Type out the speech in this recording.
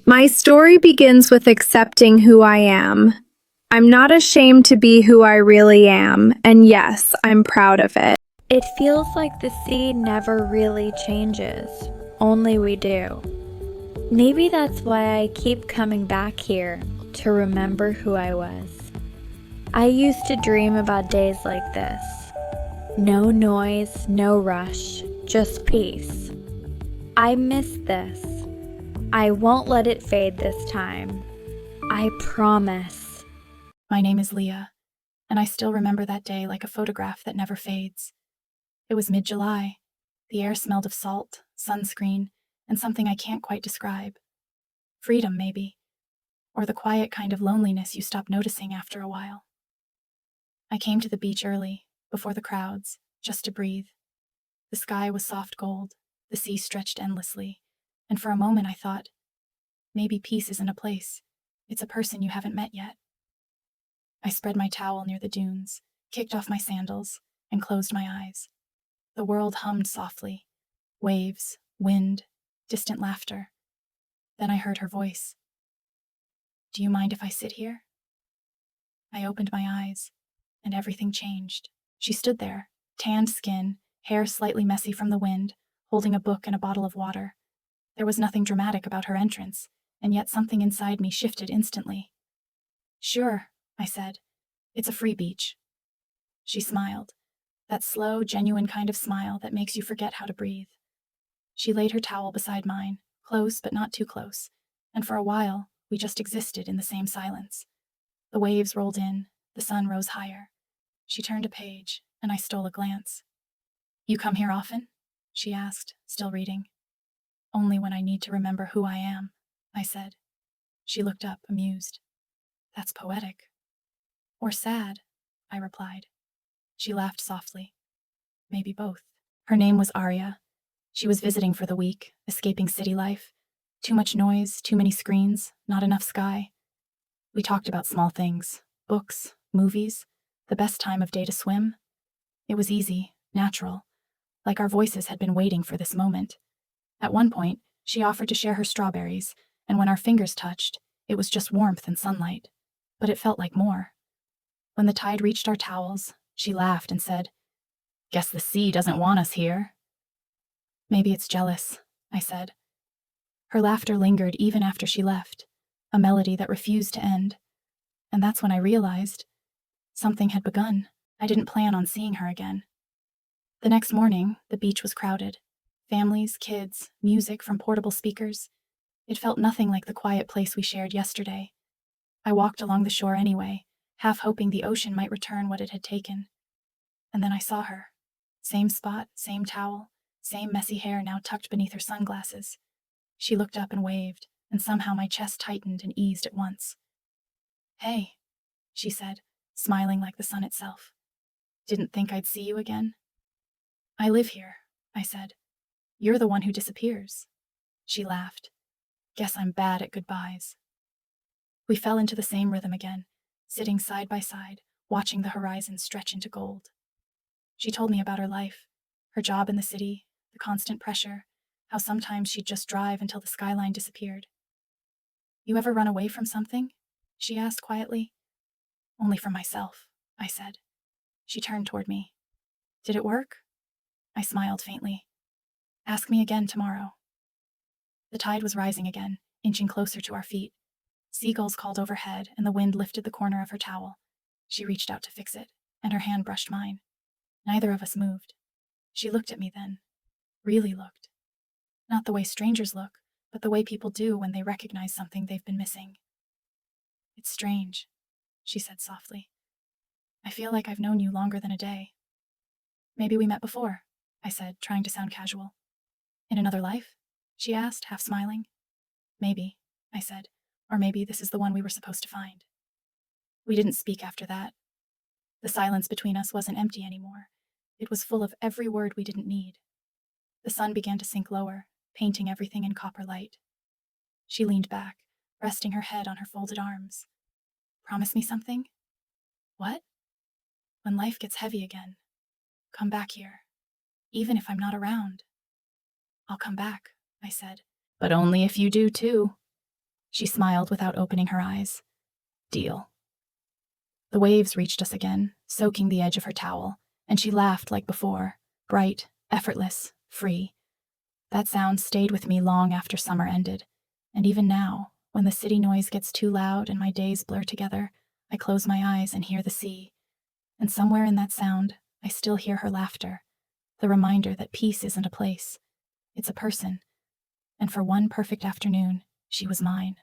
My story begins with accepting who I am. I'm not ashamed to be who I really am, and yes, I'm proud of it. It feels like the sea never really changes, only we do. Maybe that's why I keep coming back here, to remember who I was. I used to dream about days like this. No noise, no rush, just peace. I miss this. I won't let it fade this time. I promise. My name is Leah, and I still remember that day like a photograph that never fades. It was mid-July. The air smelled of salt, sunscreen, and something I can't quite describe. Freedom, maybe, or the quiet kind of loneliness you stop noticing after a while. I came to the beach early, before the crowds, just to breathe. The sky was soft gold, the sea stretched endlessly, and for a moment I thought, maybe peace isn't a place, it's a person you haven't met yet. I spread my towel near the dunes, kicked off my sandals, and closed my eyes. The world hummed softly. Waves, wind, distant laughter. Then I heard her voice. "Do you mind if I sit here?" I opened my eyes, and everything changed. She stood there, tanned skin, hair slightly messy from the wind, holding a book and a bottle of water. There was nothing dramatic about her entrance, and yet something inside me shifted instantly. "Sure," I said. "It's a free beach." She smiled, that slow, genuine kind of smile that makes you forget how to breathe. She laid her towel beside mine, close but not too close, and for a while, we just existed in the same silence. The waves rolled in, the sun rose higher. She turned a page, and I stole a glance. "You come here often?" she asked, still reading. "Only when I need to remember who I am," I said. She looked up, amused. "That's poetic." "Or sad," I replied. She laughed softly. "Maybe both." Her name was Arya. She was visiting for the week, escaping city life. Too much noise, too many screens, not enough sky. We talked about small things, books, movies, the best time of day to swim. It was easy, natural, like our voices had been waiting for this moment. At one point, she offered to share her strawberries, and when our fingers touched, it was just warmth and sunlight. But it felt like more. When the tide reached our towels, she laughed and said, "Guess the sea doesn't want us here." "Maybe it's jealous," I said. Her laughter lingered even after she left, a melody that refused to end. And that's when I realized something had begun. I didn't plan on seeing her again. The next morning, the beach was crowded. Families, kids, music from portable speakers. It felt nothing like the quiet place we shared yesterday. I walked along the shore anyway, half hoping the ocean might return what it had taken. And then I saw her. Same spot, same towel, same messy hair now tucked beneath her sunglasses. She looked up and waved, and somehow my chest tightened and eased at once. "Hey," she said, smiling like the sun itself. "Didn't think I'd see you again?" "I live here," I said. "You're the one who disappears." She laughed. "Guess I'm bad at goodbyes." We fell into the same rhythm again, sitting side by side, watching the horizon stretch into gold. She told me about her life, her job in the city, the constant pressure, how sometimes she'd just drive until the skyline disappeared. "You ever run away from something?" she asked quietly. "Only from myself," I said. She turned toward me. "Did it work?" I smiled faintly. "Ask me again tomorrow." The tide was rising again, inching closer to our feet. Seagulls called overhead, and the wind lifted the corner of her towel. She reached out to fix it, and her hand brushed mine. Neither of us moved. She looked at me then. Really looked. Not the way strangers look, but the way people do when they recognize something they've been missing. "It's strange," she said softly. "I feel like I've known you longer than a day." "Maybe we met before," I said, trying to sound casual. "In another life?" she asked, half smiling. "Maybe," I said, "or maybe this is the one we were supposed to find." We didn't speak after that. The silence between us wasn't empty anymore. It was full of every word we didn't need. The sun began to sink lower, painting everything in copper light. She leaned back, resting her head on her folded arms. "Promise me something?" "What?" "When life gets heavy again, come back here, even if I'm not around." "I'll come back," I said. "But only if you do too." She smiled without opening her eyes. Deal. The waves reached us again, soaking the edge of her towel, and she laughed like before, bright, effortless, free. That sound stayed with me long after summer ended, and even now, when the city noise gets too loud and my days blur together, I close my eyes and hear the sea. And somewhere in that sound, I still hear her laughter, the reminder that peace isn't a place, it's a person. And for one perfect afternoon, she was mine.